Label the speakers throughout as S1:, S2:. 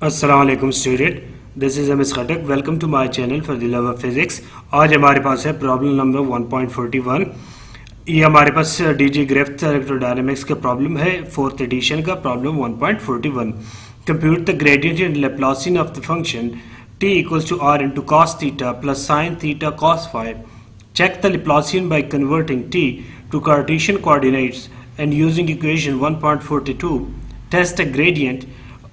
S1: अस्सलाम student, this is M S Khattak. Welcome to my channel for the love of physics. आज हमारे पास है प्रॉब्लम नंबर 1.41। ये हमारे पास डीजी ग्रिफ्थ इलेक्ट्रोडायनेमिक्स का प्रॉब्लम है, फोर्थ एडिशन का problem 1.41। Compute the gradient and Laplacian of the function t equals to r into cos theta plus sin theta cos phi. Check the Laplacian by converting t to Cartesian coordinates and using equation 1.42. Test the gradient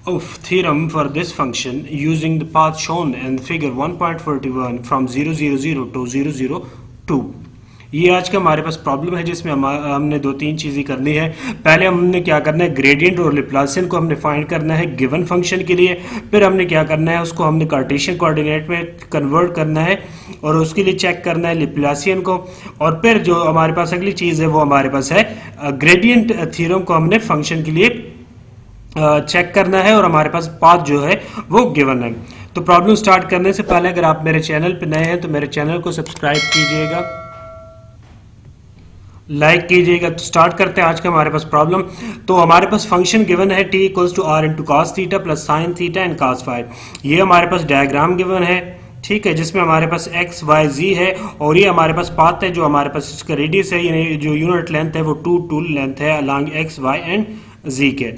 S1: of theorem for this function using the path shown in figure 1.41 from 000 to 002. ये आज का हमारे पास problem है जिसमें हमने दो तीन चीज़ें करनी है। पहले हमने क्या करना है, ग्रेडियंट और लैप्लासियन को हमने फाइंड करना है गिवन फंक्शन के लिए। फिर हमने क्या करना है, उसको हमने कार्टेशियन कोऑर्डिनेट में कन्वर्ट करना है और उसके लिए चेक करना है लैप्लासियन को। और फिर जो हमारे पास अगली चीज़ है वो हमारे पास है ग्रेडियंट थ्योरम को हमने फंक्शन के लिए चेक करना है और हमारे पास पाथ जो है वो गिवन है। तो प्रॉब्लम स्टार्ट करने से पहले अगर आप मेरे चैनल पर नए हैं तो मेरे चैनल को सब्सक्राइब कीजिएगा, लाइक कीजिएगा। तो स्टार्ट करते हैं आज का हमारे पास प्रॉब्लम। तो हमारे पास फंक्शन गिवन है t equals to r into cos theta plus sine theta and cos phi. ये हमारे पास डायग्राम गिवन है, ठीक है, जिसमें हमारे पास x y z है और ये हमारे पास पाथ है जो हमारे पास इसका रेडियस है, यानी जो यूनिट लेंथ है वो 2 लेंथ है along x y and z के,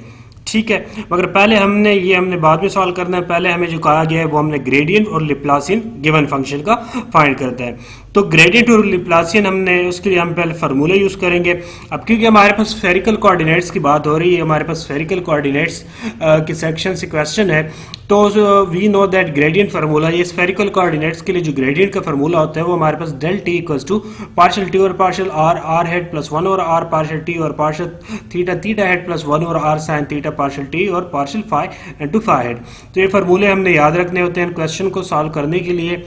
S1: ठीक है। मगर पहले हमने बाद में सॉल्व करना है। पहले हमें जो कहा गया है वो हमने ग्रेडियंट और लैप्लासियन गिवन फंक्शन का फाइंड करता है। तो ग्रेडियंट और लैप्लासियन उसके लिए हम पहले फार्मूला यूज करेंगे। अब क्योंकि हमारे पास स्फेरिकल कोऑर्डिनेट्स की बात हो रही है, हमारे पास स्फेरिकल कोऑर्डिनेट्स के सेक्शन से क्वेश्चन है, तो we know that gradient formula, ये स्फेरिकल कोऑर्डिनेट्स के लिए जो ग्रेडियंट का फार्मूला होता है वो हमारे पास del T equals to partial T और पार्शियल आर हेड प्लस 1 और आर पार्शियल टी और पार्शियल थीटा हेड प्लस 1 और r sine theta partial T और partial phi into phi hat. तो ये फार्मूले हमने याद रखने होते हैं क्वेश्चन को सॉल्व करने के लिए।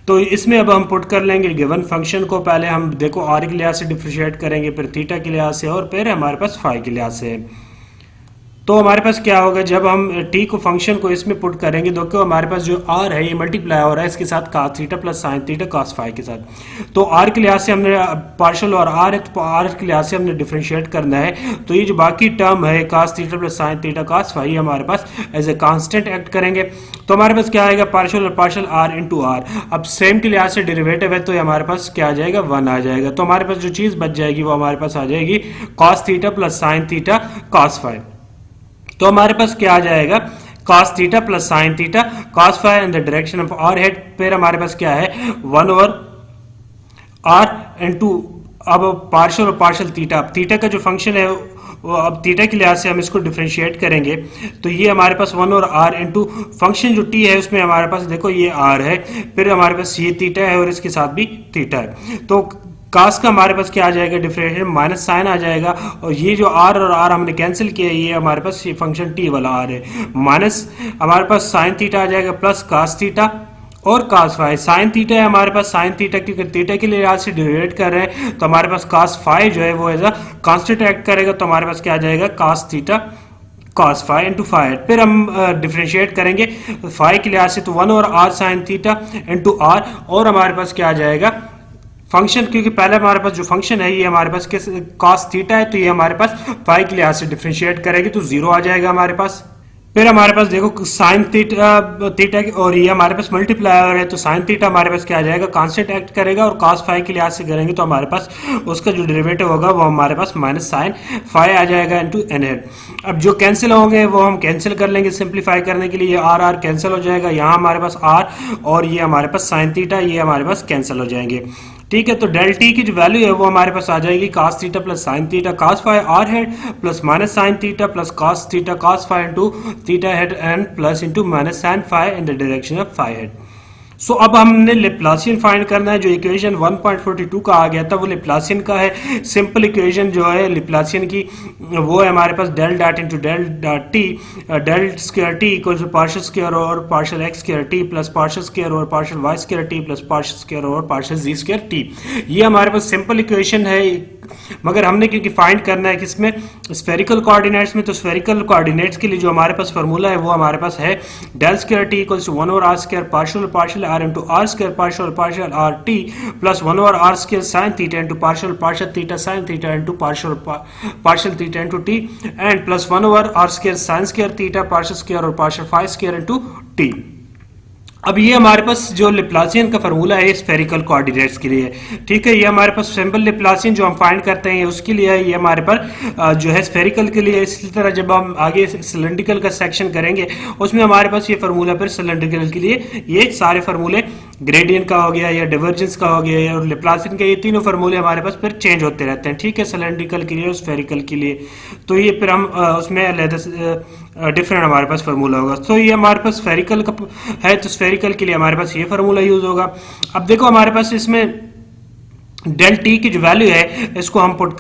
S1: तो इसमें अब हम पुट कर लेंगे गिवन फंक्शन को। पहले हम देखो आर के लिहाज से डिफरेंशिएट करेंगे, फिर थीटा के लिहाज से और फिर हमारे पास फाई के लिहाज से। तो हमारे पास क्या होगा, जब हम t को फंक्शन को इसमें पुट करेंगे तो हमारे पास जो r है ये मल्टीप्लाई हो रहा है इसके साथ cos theta plus sine theta cos phi के साथ। तो r के लिहाज से हमने पार्शियल और r है तो r के लिहाज से हमने डिफरेंशिएट करना है। तो ये जो बाकी टर्म है cos theta plus sine theta cos phi हमारे पास एज ए कांस्टेंट एक्ट करेंगे। तो हमारे पास क्या आएगा, पार्शियल और पार्शियल r इंटू आर। अब सेम के लिहाज से डेरिवेटिव है तो हमारे पास क्या आ जाएगा, 1 आ जाएगा। तो हमारे पास जो चीज़ बच जाएगी वो हमारे पास आ जाएगी cos theta plus sine theta cos phi. तो हमारे पास क्या आ जाएगा, cos theta plus sine theta cos phi in the direction of r hat. फिर हमारे पास क्या है 1 ओवर r इंटू अब पार्शियल और पार्शियल थीटा। अब थीटा का जो फंक्शन है अब थीटा के लिहाज से हम इसको डिफरेंशिएट करेंगे तो ये हमारे पास 1 और r इंटू फंक्शन जो t है उसमें हमारे पास देखो ये r है, फिर हमारे पास ये थीटा है और इसके साथ भी थीटा है। तो कास का हमारे पास क्या आ जाएगा, डिफरेंशिएट माइनस साइन आ जाएगा और ये जो r और r हमने कैंसिल किया, ये हमारे पास ये फंक्शन t वाला r है, माइनस हमारे पास साइन थीटा आ जाएगा प्लस कास थीटा और cos फाई। साइन थीटा है हमारे पास, साइन थीटा क्योंकि थीटा के लिए आज से डिवाइड कर रहे हैं तो हमारे पास cos फाई जो है वो एज अ कांस्टेंट एक्ट करेगा। तो हमारे पास क्या आ जाएगा, cos theta cos phi into phi. फिर हम डिफरेंशिएट करेंगे फाई के लिहाज से तो 1 और r sine theta into r और हमारे पास क्या आ जाएगा फंक्शन, क्योंकि पहले हमारे पास जो फंक्शन है ये हमारे पास किस cos थीटा है तो ये हमारे पास फाई के लिहाज से डिफरेंशिएट करेंगे तो 0 आ जाएगा हमारे पास। फिर हमारे पास देखो साइन थीटा और ये हमारे पास मल्टीप्लायर है तो साइन थीटा हमारे पास क्या आ जाएगा, कांस्टेंट एक्ट करेगा और cos फाई के लिहाज से करेंगे तो हमारे पास उसका जो डेरिवेटिव होगा वो हमारे पास माइनस साइन फाई आ जाएगा इनटू एन हेड। अब जो कैंसिल होंगे वो हम कैंसिल कर लेंगे सिंप्लीफाई करने के लिए, ये आर आर कैंसिल हो जाएगा, यहाँ हमारे पास r और ये हमारे पास साइन थीटा ये हमारे पास कैंसिल हो जाएंगे, ठीक है। तो डेल टी की जो वैल्यू है वो हमारे पास आ जाएगी cos theta plus sine theta cos phi r hat plus minus sine theta plus cos theta cos phi into theta hat and plus into minus sine phi in the direction of phi hat. So अब हमने Laplacian find करना है। जो equation 1.42 का आ गया था वो Laplacian का है। सिंपल इक्वेशन जो है लैप्लासियन की वो है हमारे पास del dot into del dot T, del square T equal to partial square और partial x square T plus partial square और partial y square T plus partial square और पार्शियल जी स्क्वायर टी। ये हमारे पास simple equation है मगर हमने क्योंकि find करना है किसमें, स्फेरिकल कोऑर्डिनेट्स में, तो स्फेरिकल कोऑर्डिनेट्स के लिए जो हमारे पास फार्मूला है वो हमारे पास है del square T equals to 1 over are square partial partial are into are square partial partial r T plus 1 over are square sine theta into partial partial theta sine theta into partial theta into T and plus 1 over are square sine square theta partial square और partial phi square into T. अब ये हमारे पास जो लेप्लासियन का formula है spherical coordinates के लिए, ठीक है, ये हमारे पास सिंपल लेप्लासियन जो हम फाइंड करते हैं उसके लिए है, ये हमारे पर जो है स्फेरिकल के लिए। इसी तरह जब हम आगे सिलेंड्रिकल का सेक्शन करेंगे उसमें हमारे पास ये फार्मूला फिर सिलेंड्रिकल के लिए ये सारे फार्मूले ग्रेडियंट का हो गया या डिवर्जेंस का हो गया या लेप्लासियन के, ये तीनों फार्मूले हमारे पास फिर चेंज होते रहते हैं, ठीक है, सिलेंड्रिकल के लिए और स्फेरिकल के लिए। तो ये फिर हम उसमें डिफरेंट हमारे पास फार्मूला होगा। तो ये हमारे पास स्फेरिकल का है, तो स्फेरिकल के लिए हमारे पास ये फार्मूला यूज होगा। अब देखो हमारे पास इसमें डेल टी की जो वैल्यू है इसको हम पुट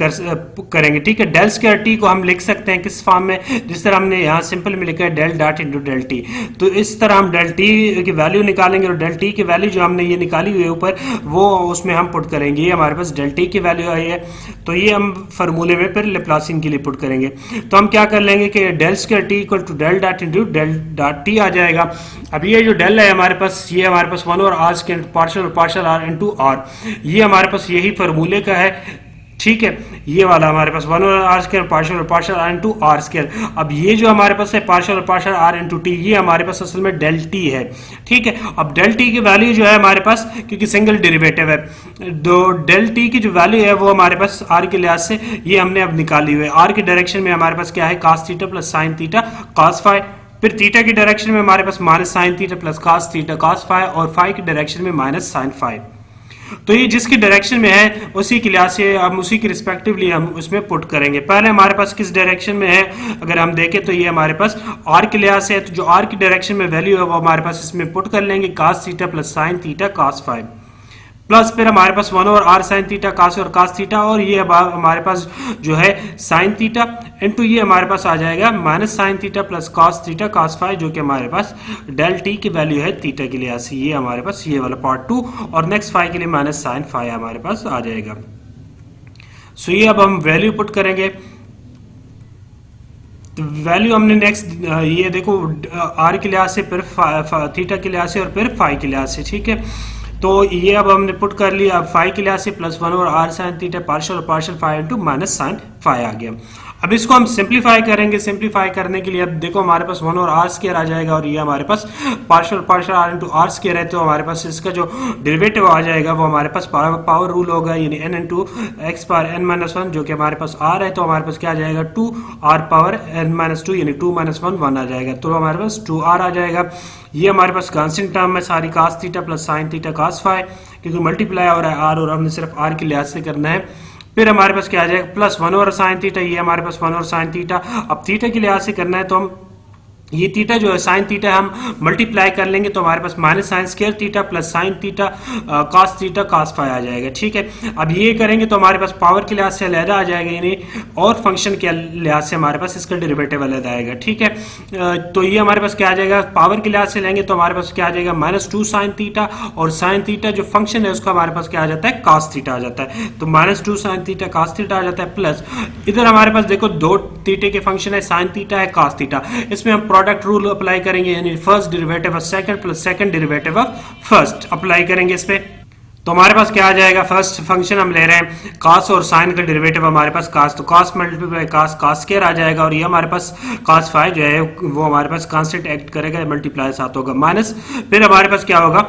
S1: करेंगे, ठीक है। डेल स्क्वायर टी को हम लिख सकते हैं किस फॉर्म में, जिस तरह हमने यहाँ सिंपल में लिखा है del dot into del T. तो इस तरह हम डेल टी की वैल्यू निकालेंगे और डेल टी की वैल्यू जो हमने ये निकाली हुई है ऊपर वो उसमें हम पुट करेंगे। ये हमारे पास डेल टी की वैल्यू आई है, तो ये हम फार्मूले में फिर लेप्लासियन के लिए पुट करेंगे। तो हम क्या कर लेंगे कि del square T equal to del dot into del dot T आ जाएगा। अब ये जो डेल है हमारे पास, ये हमारे पास 1 over are square partial partial are into R, ये हमारे पास यही फार्मूले का है, ठीक है। ये वाला हमारे पास 1 over are square partial partial are into are square. अब ये जो हमारे पास है partial partial are into T, ये हमारे पास असल में डेल टी है, ठीक है। अब डेल टी की वैल्यू जो है हमारे पास, क्योंकि सिंगल डेरिवेटिव है, तो डेल टी की जो वैल्यू है वो हमारे पास आर के लिहाज से ये हमने अब निकाली हुई है। आर के डायरेक्शन में हमारे पास क्या है, cos theta plus sine theta cos phi, फिर थीटा की डायरेक्शन में हमारे पास minus sine theta plus cos theta cos phi, और फाई की डायरेक्शन में माइनस साइन फाई। तो ये जिसकी डायरेक्शन में है उसी के लिहाज से हम उसी के रिस्पेक्टिवली हम उसमें पुट करेंगे। पहले हमारे पास किस डायरेक्शन में है अगर हम देखें तो ये हमारे पास आर के लिहाज से है, तो जो आर की डायरेक्शन में वैल्यू है वो हमारे पास इसमें पुट कर लेंगे cos theta plus sine theta cos phi, plus फिर हमारे पास 1 over are sine theta cos और cos थीटा, और ये हमारे पास जो है साइन थीटा इंटू ये हमारे पास आ जाएगा minus sine theta plus cos theta cos phi, जो कि हमारे पास डेल टी की वैल्यू है थीटा के लिहाज से। ये हमारे पास ये वाला पार्ट 2, और नेक्स्ट फाई के लिए माइनस साइन फाई हमारे पास आ जाएगा। सो ये अब हम वैल्यू पुट करेंगे, तो वैल्यू हमने नेक्स्ट ये देखो आर के लिहाज से, फिर थीटा के लिहाज से और फिर फाई के लिहाज से, ठीक है। तो ये अब हमने पुट कर लिया, अब फाई के लिहाज से plus 1 over are sine theta partial और partial phi into minus sine phi आ गया। अब इसको हम सिंप्लीफाई करेंगे। सिंप्लीफाई करने के लिए अब देखो हमारे पास 1 ओवर आर स्क्वायर आ जाएगा, और ये हमारे पास partial partial are into are square है, तो हमारे पास इसका जो डेरिवेटिव आ जाएगा वो हमारे पास पावर रूल होगा, यानी n into x power n minus 1, जो कि हमारे पास r है, तो हमारे पास क्या आ जाएगा 2 r पावर n माइनस 2, यानी 2 माइनस 1 1 आ जाएगा, तो हमारे पास 2r आ जाएगा। ये हमारे पास कांस्टेंट टर्म है सारी, cos theta plus sine theta cos phi, क्योंकि मल्टीप्लाई हो रहा है r और हमने सिर्फ r के लिहाज से करना है। फिर हमारे पास क्या आ जाएगा प्लस 1 ओवर साइन थीटा, ये हमारे पास 1 ओवर साइन थीटा। अब थीटा के लिहाज से करना है तो हम ये थीटा जो है साइन थीटा हम मल्टीप्लाई कर लेंगे, तो हमारे पास minus sine square theta plus sine theta cos theta cos phi आ जाएगा, ठीक है। अब ये करेंगे तो हमारे पास पावर के लिहाज से अलग आ जाएगा, यानी और फंक्शन के लिहाज से हमारे पास इसका डेरिवेटिव अलग आएगा, ठीक है। तो ये हमारे पास क्या आ जाएगा, पावर के लिहाज से लेंगे तो हमारे पास क्या आ जाएगा माइनस 2 साइन थीटा, और साइन थीटा जो फंक्शन है उसका हमारे पास क्या आ जाता है cos थीटा आ जाता है, तो minus 2 sine theta cos theta आ जाता है, प्लस इधर हमारे पास देखो 2 थीटे के फंक्शन है, साइन थीटा है cos थीटा, इसमें हम प्रोडक्ट रूल अप्लाई करेंगे, यानी first derivative of second plus second derivative of first apply करेंगे इस पे। तो हमारे पास क्या आ जाएगा, फर्स्ट फंक्शन हम ले रहे हैं cos और sin का डेरिवेटिव हमारे पास cos, तो cos मल्टीप्लाई cos स्क्वायर आ जाएगा, और ये हमारे पास cos फाई जो है वो हमारे पास कांस्टेंट एक्ट करेगा, मल्टीप्लाई साथ होगा माइनस, फिर हमारे पास क्या होगा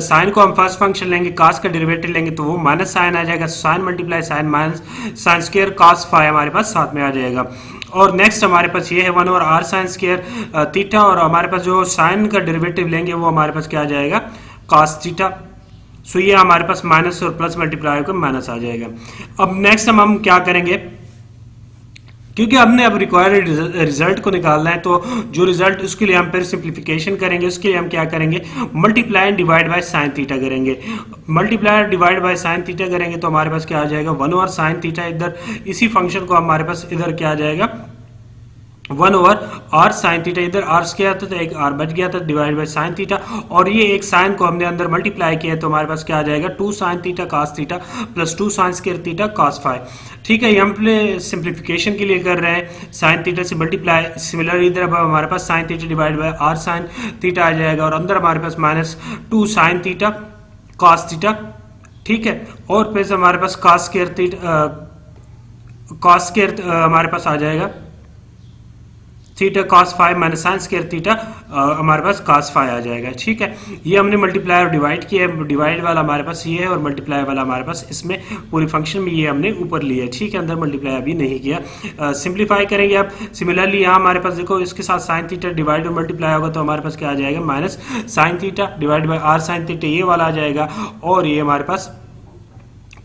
S1: sin को हम फर्स्ट फंक्शन लेंगे, cos का डेरिवेटिव लेंगे तो वो माइनस साइन आ जाएगा, sin multiply sine minus sine square cos phi हमारे पास साथ में आ जाएगा। और नेक्स्ट हमारे पास ये है 1 over are sine square theta, और हमारे पास जो साइन का डेरिवेटिव लेंगे वो हमारे पास क्या आ जाएगा cos थीटा। सो ये हमारे पास माइनस और प्लस मल्टीप्लाई होकर माइनस आ जाएगा। अब नेक्स्ट हम क्या करेंगे, क्योंकि हमने अब रिक्वायर्ड रिजल्ट को निकालना है, तो जो रिजल्ट उसके लिए हम फिर सिंप्लीफिकेशन करेंगे, उसके लिए हम क्या करेंगे multiply and divide by sine theta करेंगे। Multiply divide by sine theta करेंगे तो हमारे पास क्या आ जाएगा 1 ओवर साइन थीटा, इधर इसी फंक्शन को हमारे पास इधर क्या आ जाएगा one over are sine theta, इधर आर क्या था तो एक आर बच गया था, डिवाइड बाई साइन थीटा, और ये एक साइन को हमने अंदर मल्टीप्लाई किया है तो हमारे पास क्या आ जाएगा 2 sine theta cos theta plus 2 sine square theta cos phi. ठीक है, ये हम अपने सिंप्लीफिकेशन के लिए कर रहे हैं, साइन थीटा से मल्टीप्लाई। सिमिलर इधर अब हमारे पास sine theta divide by are sine theta आ जाएगा, और अंदर हमारे पास minus 2 sine theta cos theta. ठीक है, और फिर हमारे पास cos square theta cos square हमारे पास आ जाएगा theta cos phi minus sine square theta, हमारे पास कॉस फाइव आ जाएगा। ठीक है, ये हमने मल्टीप्लाई और डिवाइड किया है, डिवाइड वाला हमारे पास ये है और मल्टीप्लाई वाला हमारे पास इसमें पूरी फंक्शन में ये हमने ऊपर लिया है। ठीक है, अंदर मल्टीप्लाई अभी नहीं किया, सिंप्लीफाई करेंगे अब। सिमिलरली यहाँ हमारे पास देखो इसके साथ साइन थीटा डिवाइड और मल्टीप्लाई होगा तो हमारे पास क्या आ जाएगा minus sine theta divide by are sine theta, ये वाला आ जाएगा, और ये हमारे पास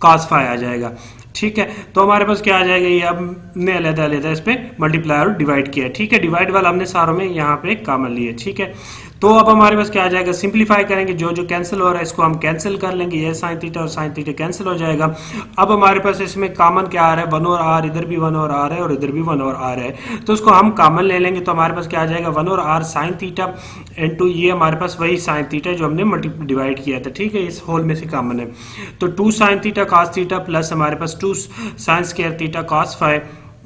S1: कॉस फाइव आ जाएगा। ठीक है, तो हमारे पास क्या आ जाएगा, ये हमने अलग अलग इस पे मल्टीप्लाई और डिवाइड किया। ठीक है, डिवाइड वाला हमने सारों में यहाँ पे कॉमन लिए। ठीक है, तो अब हमारे पास क्या आ जाएगा, सिंप्लीफाई करेंगे, जो जो कैंसिल हो रहा है इसको हम कैंसिल कर लेंगे, ये साइन थीटा और साइन थीटा कैंसिल हो जाएगा। अब हमारे पास इसमें कॉमन क्या आ रहा है, 1 और आर, इधर भी 1 और आर है और इधर भी 1 और आर है, तो उसको हम कॉमन ले लेंगे। तो हमारे पास क्या आ जाएगा 1 और आर साइन थीटा इनटू ये हमारे पास वही साइन थीटा जो हमने डिवाइड किया था। ठीक है, इस होल में से कॉमन है, तो 2 sine theta cos theta plus हमारे पास 2 sine square theta cos phi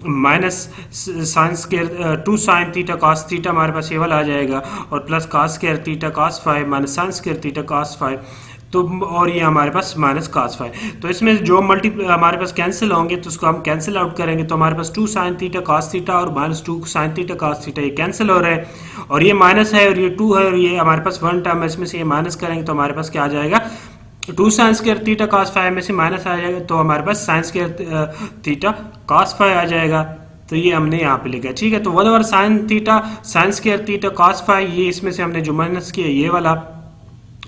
S1: minus sine square 2 sine theta cos theta हमारे पास ये वाला आ जाएगा, और plus cos square theta cos phi minus sine square theta cos phi, तो और ये हमारे पास माइनस कॉस फाइव। तो इसमें जो हमारे पास कैंसिल होंगे तो उसको हम कैंसिल आउट करेंगे, तो हमारे पास 2 साइन थीटा कॉस थीटा और minus 2 sine theta cos theta ये कैंसिल हो रहे हैं, और ये माइनस है और ये 2 है, और ये हमारे पास 1 टर्म है, इसमें से ये माइनस करेंगे तो हमारे पास क्या आ जाएगा 2 sine square theta cos phi में से माइनस आ जाएगा, तो हमारे पास sine square theta cos phi आ जाएगा। तो ये हमने यहाँ पे लिखा है। ठीक है, तो 1 over sign theta sign square theta cos five, ये इसमें से हमने जो माइनस किया ये वाला,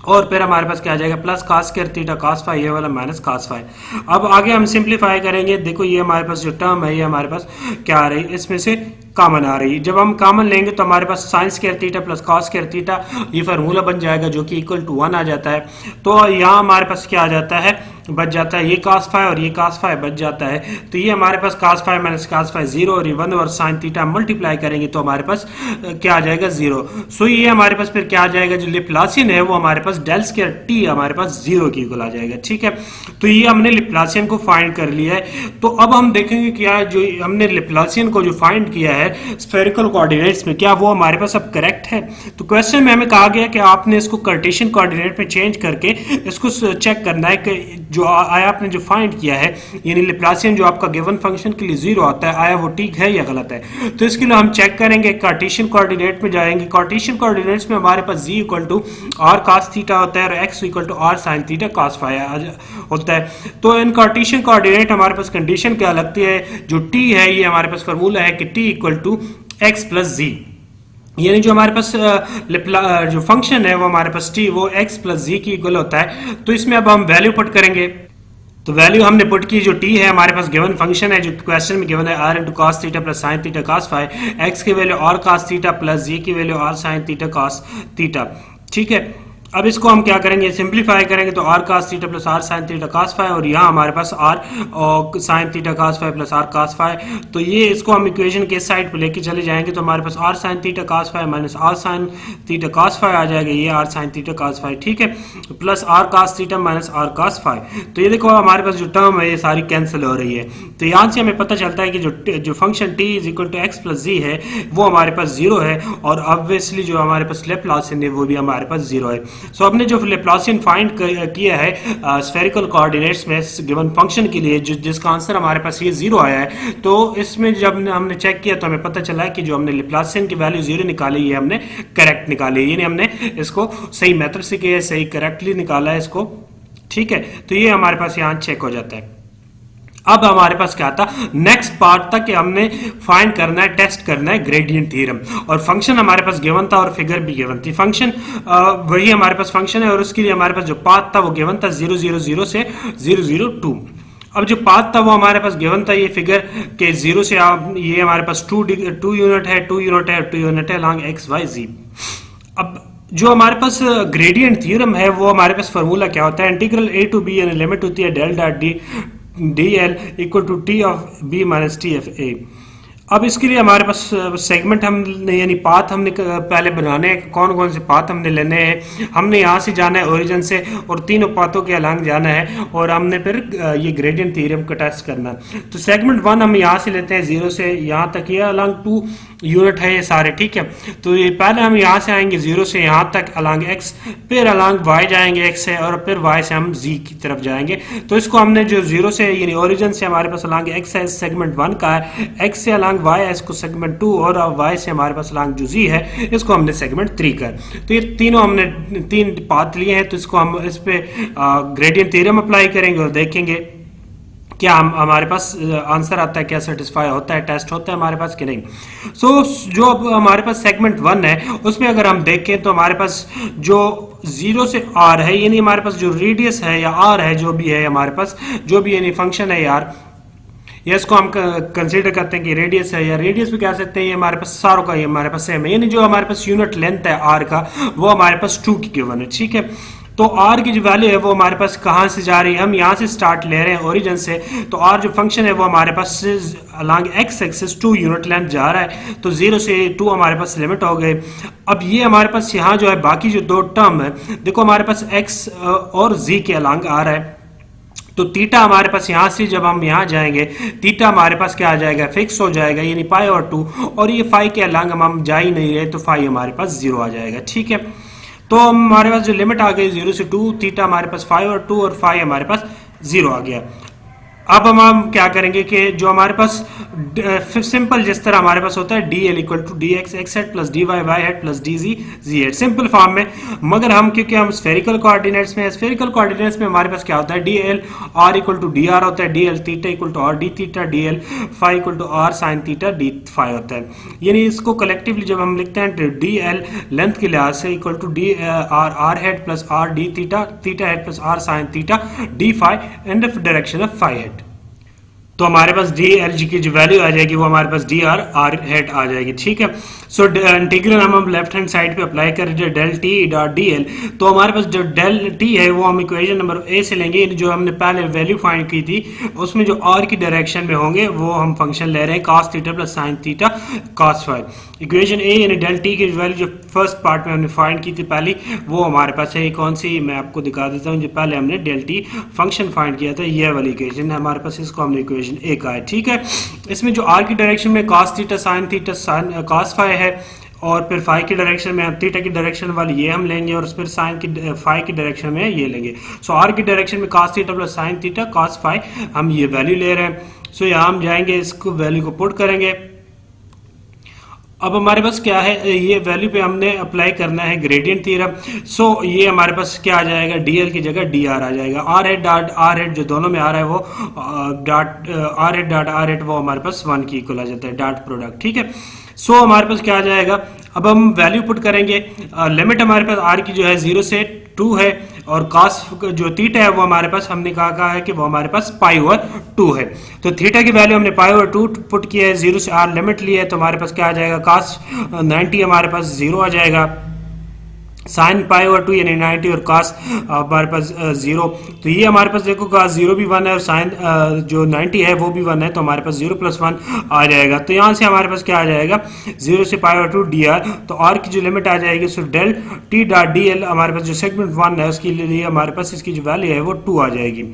S1: और फिर हमारे पास क्या आ जाएगा plus cos square theta cos five, ये वाला माइनस कॉस फाइव। अब आगे हम सिंप्लीफाई करेंगे, देखो ये हमारे पास जो टर्म है ये हमारे पास क्या आ रही है, इसमें से कॉमन आ रही है। जब हम कॉमन लेंगे तो हमारे पास sine square theta plus cos square theta ये फार्मूला बन जाएगा जो कि इक्वल टू 1 आ जाता है। तो यहाँ हमारे पास क्या आ जाता है, बच जाता है ये cos फाइव और ये cos फाइव बच जाता है, तो ये हमारे पास cos phi minus cos five 0, और ये 1 और साइन थीटा मल्टीप्लाई करेंगे तो हमारे पास क्या आ जाएगा 0। सो ये हमारे पास फिर क्या आ जाएगा, जो लिप्लासियन है वो हमारे पास डेल स्क्वायर टी हमारे पास 0 की इक्वल आ जाएगा। ठीक है, तो ये हमने लिप्लासियन को फाइंड कर लिया है। तो अब हम देखेंगे क्या जो हमने लिप्लासियन को जो फाइंड किया है स्फेरिकल कोऑर्डिनेट्स में, क्या वो हमारे पास अब करेक्ट है। तो क्वेश्चन में हमें कहा गया कि आपने इसको कार्टेशियन कोऑर्डिनेट में चेंज करके इसको चेक करना है कि जो आया आपने जो फाइंड किया है, यानी लिप्लासियन जो आपका गिवन फंक्शन के लिए 0 आता है, आया वो ठीक है या गलत है। तो इसके लिए हम चेक करेंगे, कार्टेशियन कोऑर्डिनेट में जाएंगे। कार्टेशियन कोऑर्डिनेट्स में हमारे पास z equal to R cos theta होता है और x equal to are sine theta cos phi होता है। तो इन कार्टेशियन कोऑर्डिनेट हमारे पास कंडीशन क्या लगती है, जो t है ये हमारे पास फार्मूला है कि t equal to x plus z, यानी जो हमारे पास जो फंक्शन है वो हमारे पास t वो x प्लस जी की इक्वल होता है। तो इसमें अब हम वैल्यू पुट करेंगे, तो वैल्यू हमने पुट की, जो t है हमारे पास गिवन फंक्शन है जो क्वेश्चन में गिवन है r into cos theta plus sine theta cos phi, x की value r cos theta plus z की value r sine theta cos theta. ठीक है, अब इसको हम क्या करेंगे, सिंप्लीफाई करेंगे, तो r cos theta plus r sin theta cos five, और यहाँ हमारे पास r और sin theta cos five plus r cos phi. तो ये इसको हम इक्वेशन के साइड पे लेके चले जाएंगे, तो हमारे पास r sin theta cos phi minus r sin theta cos phi आ जाएगा, ये r sin theta cos phi. ठीक है, plus r cos theta minus r cos phi. तो ये देखो हमारे पास जो टर्म है ये सारी कैंसिल हो रही है। तो यहाँ से हमें पता चलता है कि जो function t is equal to x plus z है वो हमारे पास 0 है, और ऑब्वियसली जो हमारे पास लैप्लासियन है वो भी हमारे पास 0 है। सो हमने जो लैप्लासियन फाइंड किया है स्फेरिकल कोऑर्डिनेट्स में गिवन फंक्शन के लिए, जिसका आंसर हमारे पास ये 0 आया है, तो इसमें जब हमने चेक किया तो हमें पता चला है कि जो हमने लैप्लासियन की वैल्यू 0 निकाली ये हमने करेक्ट निकाली, यानी हमने इसको सही मेथड से किया है, सही करेक्टली निकाला है इसको। ठीक है, तो ये हमारे पास यहाँ चेक हो जाता है। अब हमारे पास क्या था, नेक्स्ट पार्ट था कि हमने फाइंड करना है, टेस्ट करना है ग्रेडियंट थ्योरम, और फंक्शन हमारे पास गिवन था और फिगर भी गिवन थी। फंक्शन वही हमारे पास फंक्शन है, और उसके लिए हमारे पास जो पाथ था वो गिवन था 0 0 0 से 0 0 2। अब जो पाथ था वो हमारे पास गिवन था, ये फिगर के 0 से ये हमारे पास 2 यूनिट है, 2 यूनिट है, 2 यूनिट है अलॉन्ग एक्स वाई जी। अब जो हमारे पास ग्रेडियंट थ्योरम है वो हमारे पास फार्मूला क्या होता है, इंटीग्रल ए टू बी, यानी लिमिट होती है del dot D dl equal to T of B minus T of A. अब इसके लिए हमारे पास सेगमेंट हम यानी पाथ हमने पहले बनाने हैं। कौन कौन से पाथ हमने लेने हैं, हमने यहाँ से जाना है ओरिजिन से और तीनों पाथों के अलॉन्ग जाना है और हमने फिर ये ग्रेडियंट थ्योरम का टेस्ट करना है। तो सेगमेंट 1 हम यहाँ से लेते हैं 0 से यहाँ तक, ये अलॉन्ग 2 यूनिट है ये सारे, ठीक है। तो ये पहले हम यहाँ से आएंगे 0 से यहाँ तक अलॉन्ग x, फिर अलॉन्ग y जाएंगे x से और फिर y से हम z की तरफ जाएंगे। तो इसको हमने जो 0 से यानी ओरिजिन से हमारे पास अलॉन्ग x है सेगमेंट 1 का है, x से अलॉन्ग y है इसको सेगमेंट 2 और y से हमारे पास अलॉन्ग जो z है इसको हमने सेगमेंट 3 का है। तो ये तीनों हमने 3 पाथ लिए हैं। तो इसको हम इस पे ग्रेडियंट थ्योरम अप्लाई करेंगे और देखेंगे क्या हमारे पास आंसर आता है, क्या सेटिस्फाई होता है, टेस्ट होता है हमारे पास कि नहीं। जो अब हमारे पास सेगमेंट 1 है उसमें अगर हम देखें तो हमारे पास जो 0 से r है यानी हमारे पास जो रेडियस है या r है जो भी है हमारे पास जो भी यानी फंक्शन है यार, या इसको हम कंसीडर करते हैं कि रेडियस है या रेडियस भी कह सकते हैं, ये हमारे पास सारों का ये हमारे पास सेम है, यानी जो हमारे पास यूनिट लेंथ है r का वो हमारे पास 2 की गिवन है, ठीक है। तो r की जो वैल्यू है वो हमारे पास कहाँ से जा रही है, हम यहाँ से स्टार्ट ले रहे हैं ओरिजिन से। तो r जो फंक्शन है वो हमारे पास along x axis 2 unit length जा रहा है, तो 0 से 2 हमारे पास लिमिट हो गए। अब ये हमारे पास यहाँ जो है बाकी जो दो टर्म है देखो हमारे पास x और z के अलॉन्ग आ रहा है। तो थीटा हमारे पास यहाँ से जब हम यहाँ जाएंगे थीटा हमारे पास क्या आ जाएगा, फिक्स हो जाएगा यानी पाई और 2, और ये फाई के अलॉन्ग हम जा ही नहीं रहे तो फाई हमारे पास 0 आ जाएगा, ठीक है। तो हमारे पास जो लिमिट आ गई 0 से 2, थीटा हमारे पास 5 और 2 और फाई हमारे पास 0 आ गया। अब हम क्या करेंगे कि जो हमारे पास सिंपल जिस तरह हमारे पास होता है D L equal to D X X hat plus D Y Y hat plus D Z Z hat, simple form में। मगर हम क्योंकि हम स्फेरिकल कोऑर्डिनेट्स में, स्फेरिकल कोऑर्डिनेट्स में हमारे पास क्या होता है D L R equal to D R होता है, D L theta equal to R D theta, D L phi equal to are sine theta D phi होता है। यानी इसको कलेक्टिवली जब हम लिखते हैं डी एल लेंथ के लिहाज से equal to D R R hat plus R D theta, theta hat plus R sine theta D phi in the direction of phi hat. तो हमारे पास डी एल जी की जो वैल्यू आ जाएगी वो हमारे पास डी आर आर हेड आ जाएगी, ठीक है। सो इंटीग्रल हम लेफ्ट हैंड साइड पे अप्लाई करें जो del T dot D L, तो हमारे पास जो डेल टी है वो हम इक्वेशन नंबर ए से लेंगे, जो हमने पहले वैल्यू फाइंड की थी उसमें जो आर की डायरेक्शन में होंगे वो हम फंक्शन ले रहे हैं cos theta plus sine theta cos phi. Equation A यानी डेल टी की वैल्यू जो फर्स्ट पार्ट में हमने फाइंड की थी पहली वो हमारे पास है, कौन सी मैं आपको दिखा देता हूँ। जो पहले हमने डेल टी फंक्शन फाइंड किया था ये वाली इक्वेशन है हमारे पास, इसको हमने इक्वेशन ए का है, ठीक है। इसमें जो आर की डायरेक्शन में cos theta sine theta sine cos phi है और फिर फाई की डायरेक्शन में थीटा की डायरेक्शन वाली ये हम लेंगे और फिर साइन की फाई की डायरेक्शन में ये लेंगे। सो आर की डायरेक्शन में cos theta plus sine theta cos phi हम ये वैल्यू ले रहे हैं। सो यहाँ हम जाएंगे इसको वैल्यू को पुट करेंगे। अब हमारे पास क्या है, ये वैल्यू पे हमने अप्लाई करना है ग्रेडियंट थ्योरम। सो ये हमारे पास क्या आ जाएगा, डीएल की जगह डी आर आ जाएगा। R hat dot R hat जो दोनों में आ रहा है वो dot R hat dot R hat वो हमारे पास 1 की इक्वल आ जाता है डॉट प्रोडक्ट, ठीक है। सो हमारे पास क्या आ जाएगा, अब हम वैल्यू पुट करेंगे। लिमिट हमारे पास आर की जो है 0 से 2 है और cos जो थीटा है वो हमारे पास हमने कहा है कि वो हमारे पास पाई ओवर 2 है। तो थीटा की वैल्यू हमने पाई ओवर 2 पुट किया है, 0 से आर लिमिट लिया है तो हमारे पास क्या आ जाएगा, cos 90 हमारे पास 0 आ जाएगा, साइन पाई ओवर 2 यानी 90 और cos हमारे पास 0। तो ये हमारे पास देखो cos 0 भी 1 है और साइन जो 90 है वो भी 1 है तो हमारे पास 0 प्लस 1 आ जाएगा। तो यहाँ से हमारे पास क्या आ जाएगा 0 से पाई ओवर 2 डी आर, तो आर की जो लिमिट आ जाएगी so del T dot D L हमारे पास जो सेगमेंट 1 है उसके लिए हमारे पास इसकी जो वैल्यू है वो 2 आ जाएगी।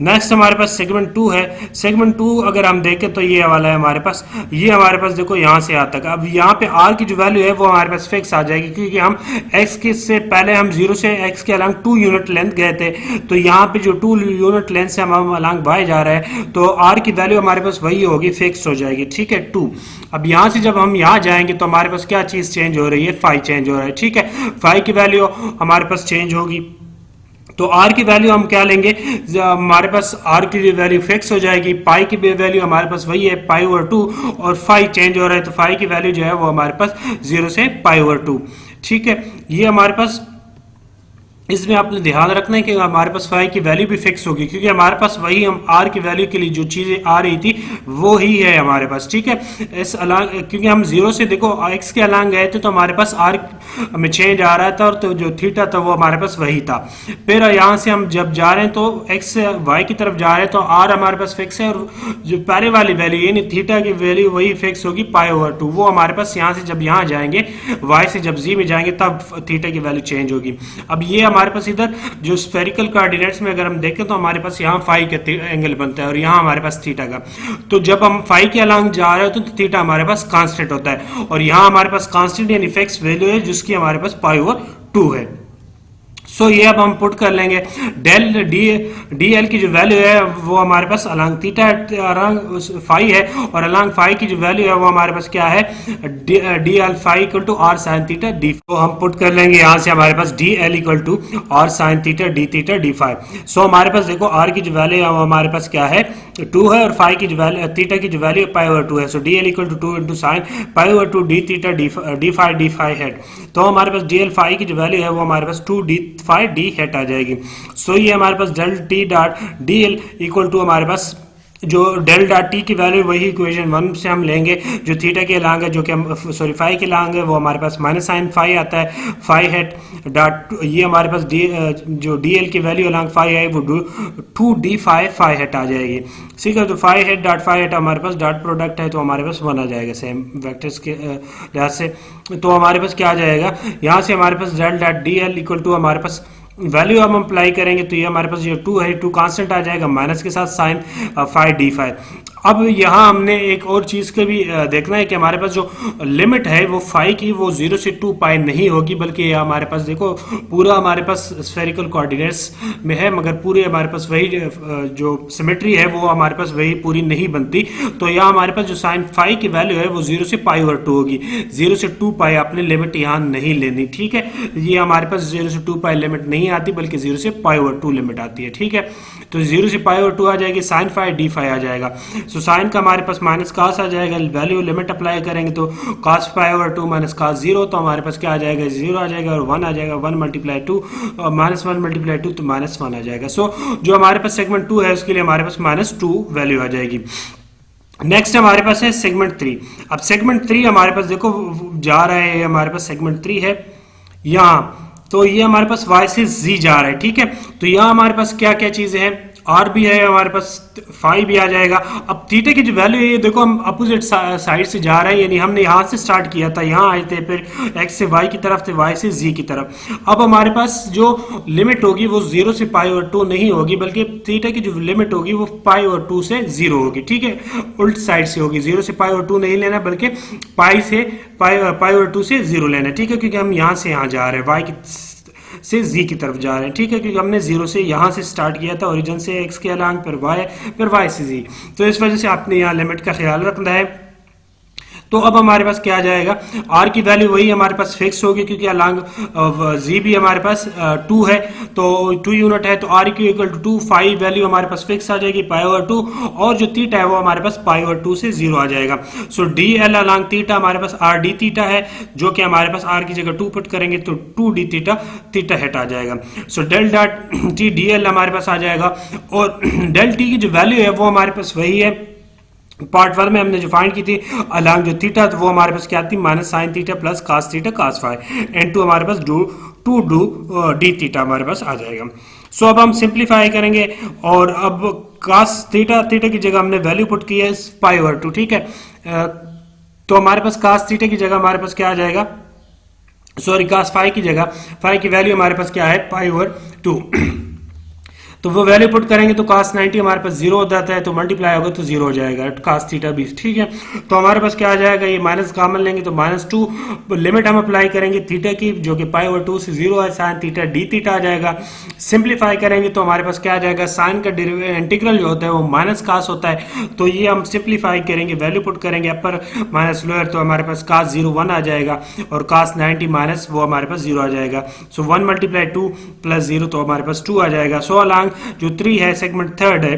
S1: नेक्स्ट हमारे पास सेगमेंट 2 है। सेगमेंट 2 अगर हम देखें तो ये वाला है हमारे पास, ये हमारे पास देखो यहाँ से यहाँ तक। अब यहाँ पे आर की जो वैल्यू है वो हमारे पास फिक्स आ जाएगी क्योंकि हम एक्स के से पहले हम 0 से एक्स के अलॉन्ग 2 यूनिट लेंथ गए थे, तो यहाँ पे जो 2 यूनिट लेंथ से हम अलॉन्ग बाय जा रहे हैं तो आर की वैल्यू हमारे पास वही होगी, फिक्स हो जाएगी, ठीक है 2। अब यहाँ से जब हम यहाँ जाएंगे तो हमारे पास क्या चीज़ चेंज हो रही है, फाई चेंज हो रहा है, ठीक है। फाई की वैल्यू हमारे पास चेंज होगी तो आर की वैल्यू हम क्या लेंगे, हमारे पास आर की वैल्यू फिक्स हो जाएगी, पाई की वैल्यू हमारे पास वही है पाई ओवर 2 और फाई चेंज हो रहा है तो फाई की वैल्यू जो है वो हमारे पास 0 से पाई ओवर 2, ठीक है। ये हमारे पास इसमें आपने ध्यान रखना है कि हमारे पास फाई की वैल्यू भी फिक्स होगी, क्योंकि हमारे पास वही हम आर की वैल्यू के लिए जो चीज़ें आ रही थी वो ही है हमारे पास, ठीक है। इस अलांग, क्योंकि हम जीरो से देखो एक्स के अलांग गए थे तो हमारे पास आर में चेंज आ रहा था, और तो जो थीटा था वो हमारे पास वही था। फिर यहाँ से हम जब जा रहे हैं तो एक्स से वाई की तरफ जा रहे हैं तो आर हमारे पास फिक्स है, और जो पहले वाली वैल्यू यानी थीटा की वैल्यू वही फिक्स होगी पाई/2, वो हमारे पास यहाँ से जब यहाँ जाएंगे वाई से जब जी में जाएंगे तब थीटा की वैल्यू चेंज होगी। अब ये हमारे पास इधर जो स्फेरिकल कोऑर्डिनेट्स में अगर हम देखें तो हमारे पास यहाँ फाई का एंगल बनता है और यहाँ हमारे पास थीटा का। तो जब हम फाई के अलांग जा रहे होते हैं तो थीटा हमारे पास कांस्टेंट होता है, और यहाँ हमारे पास कांस्टेंट यानी फिक्स वैल्यू है जिसकी हमारे पास पाई/2 है। सो ये अब हम पुट कर लेंगे डेल डी एल की जो वैल्यू है वो हमारे पास अलांग थीटा अलांग फाई है, और अलांग फाई की जो वैल्यू है वो हमारे पास क्या है D L phi equal to are sine theta d. तो हम पुट कर लेंगे यहाँ से हमारे पास d L equal to are sine theta D phi. So हमारे पास देखो आर की जो वैल्यू है वो हमारे पास क्या है 2 है, और फाई की जो वैल्यू थीटा की जो वैल्यू है पाई/2 है। So d L equal to 2 into sine पाई/2 डी थीटा डी फाई है। तो हमारे पास डी एल फाई की जो वैल्यू है वो हमारे पास 2 डी फाई डी हेट आ जाएगी। सो ये हमारे पास del T dot D L equal to हमारे पास जो डेल डॉट टी की वैल्यू वही इक्वेशन 1 से हम लेंगे, जो थीटा के लांग है जो कि हम सॉरी फाई के लांग है वो हमारे पास माइनस साइन फाई आता है फाई हेट डॉट, ये हमारे पास जो डी एल की वैल्यू लांग फाई है वो 2 डी फाई हेट आ जाएगी, ठीक है। तो phi hat dot phi hat हमारे पास डॉट प्रोडक्ट है तो हमारे पास 1 आ जाएगा सेम वेक्टर्स के लिहाज से। तो हमारे पास क्या आ जाएगा यहाँ से हमारे पास del dot D L equal to हमारे पास वैल्यू हम अप्लाई करेंगे तो ये हमारे पास ये 2 है, 2 कांस्टेंट आ जाएगा माइनस के साथ साइन फाई डी फाई। अब यहाँ हमने एक और चीज़ का भी देखना है कि हमारे पास जो लिमिट है वो फाई की वो 0 से 2 पाई नहीं होगी, बल्कि हमारे पास देखो पूरा हमारे पास स्फेरिकल कोऑर्डिनेट्स में है, मगर पूरे हमारे पास वही जो सिमेट्री है वो हमारे पास वही पूरी नहीं बनती। तो यहाँ हमारे पास जो साइन फाई की वैल्यू है वो 0 से पाई/2 होगी, 0 से 2 पाई आपने लिमिट यहाँ नहीं लेनी, ठीक है। ये हमारे पास 0 से 2 पाई लिमिट नहीं आती बल्कि 0 से पाई/2 लिमिट आती है, ठीक है। तो 0 से पाई/2 आ जाएगी, साइन फाई डी फाई आ जाएगा। सो साइन का हमारे पास माइनस कास आ जाएगा, वैल्यू लिमिट अप्लाई करेंगे तो कास पाई/2 माइनस कास 0, तो हमारे पास क्या आ जाएगा 0 आ जाएगा, और 1 आ जाएगा, 1 मल्टीप्लाई 2 माइनस 1 मल्टीप्लाई 2 तो माइनस 1 आ जाएगा। सो जो हमारे पास सेगमेंट 2 है उसके लिए हमारे पास -2 वैल्यू आ जाएगी। नेक्स्ट हमारे पास है सेगमेंट 3। अब सेगमेंट 3 हमारे पास देखो जा रहा है, हमारे पास सेगमेंट 3 है यहाँ, तो ये हमारे पास y से z जा रहा है, ठीक है। तो यहाँ हमारे पास क्या क्या चीजें हैं, r भी है, हमारे पास फाई भी आ जाएगा। अब थीटा की जो वैल्यू है ये देखो हम अपोजिट साइड से जा रहे हैं, यानी हमने यहाँ से स्टार्ट किया था, यहाँ आए थे, फिर x से y की तरफ थे, y से z की तरफ। अब हमारे पास जो लिमिट होगी वो 0 से पाई/2 नहीं होगी, बल्कि थीटा की जो लिमिट होगी वो पाई/2 से 0 होगी, ठीक है। उल्ट साइड से होगी, 0 से पाई/2 नहीं लेना बल्कि पाई/2 से 0 लेना, ठीक है, क्योंकि हम यहाँ से यहाँ जा रहे हैं, y से z की तरफ जा रहे हैं, ठीक है, क्योंकि हमने 0 से यहाँ से स्टार्ट किया था, ओरिजिन से x के अलांग, फिर y से z, तो इस वजह से आपने यहाँ लिमिट का ख्याल रखना है। तो अब हमारे पास क्या आ जाएगा, r की वैल्यू वही हमारे पास फिक्स होगी, क्योंकि अलांग z भी हमारे पास 2 है, तो 2 यूनिट है, तो r equal to 2 phi value हमारे पास फिक्स आ जाएगी पाई/2, और जो थीटा है वो हमारे पास पाई/2 से 0 आ जाएगा। सो डी एल अलांग थीटा हमारे पास r डी थीटा है, जो कि हमारे पास r की जगह 2 पुट करेंगे तो 2 डी थीटा हेट आ जाएगा। So del dot T D L हमारे पास आ जाएगा, और डेल टी की जो वैल्यू है वो हमारे पास वही है पार्ट 1 में हमने जो फाइंड की थी अलांग जो थीटा, तो वो हमारे पास क्या थी minus sine theta plus cos theta cos phi, and 2 हमारे पास टू डी थीटा हमारे पास आ जाएगा। सो अब हम सिंप्लीफाई करेंगे, और अब कास थीटा की जगह हमने वैल्यू पुट की है पाई/2, ठीक है। तो हमारे पास कास थीटा की जगह हमारे पास क्या आ जाएगा, सॉरी कास फाई की जगह फाई की वैल्यू हमारे पास क्या है पाई/2, तो वो वैल्यू पुट करेंगे तो cos 90 हमारे पास 0 हो जाता है, तो मल्टीप्लाई होगा तो 0 हो जाएगा cos थीटा भी, ठीक है। तो हमारे पास क्या आ जाएगा, ये माइनस कॉमन लेंगे तो -2 लिमिट हम अप्लाई करेंगे थीटा की, जो कि पाई/2 से 0 है, साइन थीटा डी थीटा आ जाएगा। सिंप्लीफाई करेंगे तो हमारे पास क्या आ जाएगा, साइन का इंटीग्रल जो होता है वो माइनस कास होता है, तो ये हम सिंप्लीफाई करेंगे, वैल्यू पुट करेंगे अपर माइनस लोअर, तो हमारे पास cos 0 1 आ जाएगा, और cos 90 माइनस वो हमारे पास 0 आ जाएगा। सो 1 मल्टीप्लाई 2 प्लस 0 तो हमारे पास 2 आ जाएगा। सो अलांग जो 3 है सेगमेंट 3 है,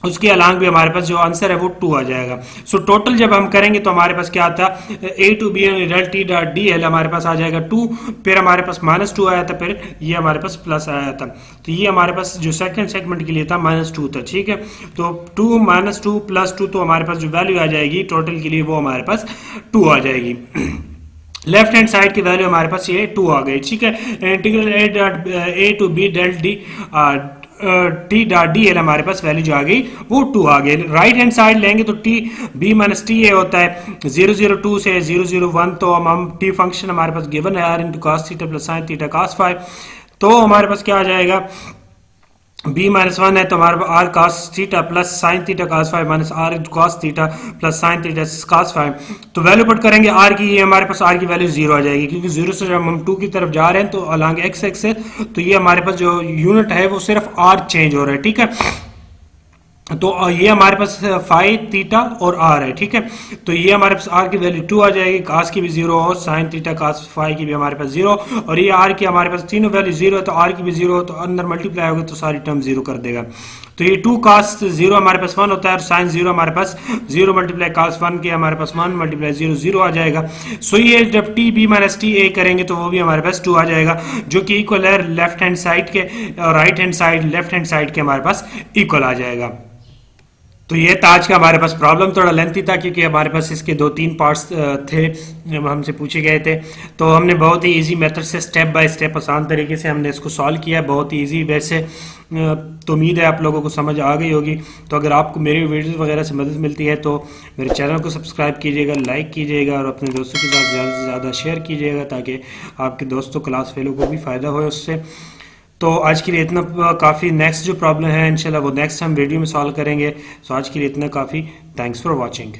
S1: उसके अलांग भी हमारे पास जो आंसर है वो 2 आ जाएगा। सो टोटल जब हम करेंगे तो हमारे पास क्या आता है, A to B del T dot D L हमारे पास आ जाएगा 2, फिर हमारे पास -2 आया था, फिर ये हमारे पास प्लस आया था। तो ये हमारे पास जो सेकंड सेगमेंट के लिए था -2 था, ठीक है। तो 2 -2 +2, तो हमारे पास जो वैल्यू आ जाएगी टोटल के लिए वो हमारे पास 2 आ जाएगी। लेफ्ट हैंड साइड की वैल्यू हमारे पास ये 2 आ गई, ठीक है। Integral A to B del D T dot D L हमारे पास वैल्यू जो आ गई वो 2 आ गई। राइट हैंड साइड लेंगे तो T B minus T A होता है 002 से 001, तो हम टी फंक्शन हमारे पास गिवन है R into cos theta plus sine theta cos phi, तो हमारे पास क्या आ जाएगा, b-1 है तो हमारे पास r cos theta plus sine theta cos phi minus r cos theta plus sine theta cos phi. तो वैल्यू पुट करेंगे आर की, ये हमारे पास आर की वैल्यू 0 आ जाएगी, क्योंकि 0 से जब हम 2 की तरफ जा रहे हैं तो अलॉन्ग एक्स एक्सिस, तो ये हमारे पास जो यूनिट है वो सिर्फ आर चेंज हो रहा है, ठीक है। तो ये हमारे पास फाई थीटा और आर है, ठीक है। तो ये हमारे पास आर की वैल्यू 2 आ जाएगी, कास की भी 0 और साइन थीटा कास फाई की भी हमारे पास 0, और ये आर की हमारे पास तीनों वैल्यू 0 है, तो आर की भी 0 हो, तो अंदर मल्टीप्लाई होगा तो सारी टर्म 0 कर देगा। तो ये 2 कास 0 हमारे पास 1 होता है, और साइन 0 हमारे पास 0 मल्टीप्लाई कास 1 के हमारे पास 1 मल्टीप्लाई 0 0 आ जाएगा। सो ये जब T B minus T A करेंगे तो वो भी हमारे पास 2 आ जाएगा, जो कि इक्वल है लेफ्ट हैंड साइड के, और right hand side left hand side के हमारे पास इक्वल आ जाएगा। तो ये था आज का हमारे पास प्रॉब्लम, थोड़ा लेंथी था क्योंकि हमारे पास इसके 2-3 पार्ट्स थे हमसे पूछे गए थे। तो हमने बहुत ही इजी मेथड से स्टेप बाय स्टेप आसान तरीके से हमने इसको सॉल्व किया, बहुत ही इजी वैसे। तो उम्मीद है आप लोगों को समझ आ गई होगी। तो अगर आपको मेरी वीडियोस वगैरह से मदद मिलती है तो मेरे चैनल को सब्सक्राइब कीजिएगा, लाइक कीजिएगा, और अपने दोस्तों के साथ ज़्यादा से ज़्यादा शेयर कीजिएगा, ताकि आपके दोस्तों क्लास फेलो को भी फ़ायदा हो उससे। तो आज के लिए इतना काफ़ी। नेक्स्ट जो प्रॉब्लम है इंशाल्लाह वो नेक्स्ट हम वीडियो में सॉल्व करेंगे। सो आज के लिए इतना काफ़ी। Thanks for watching.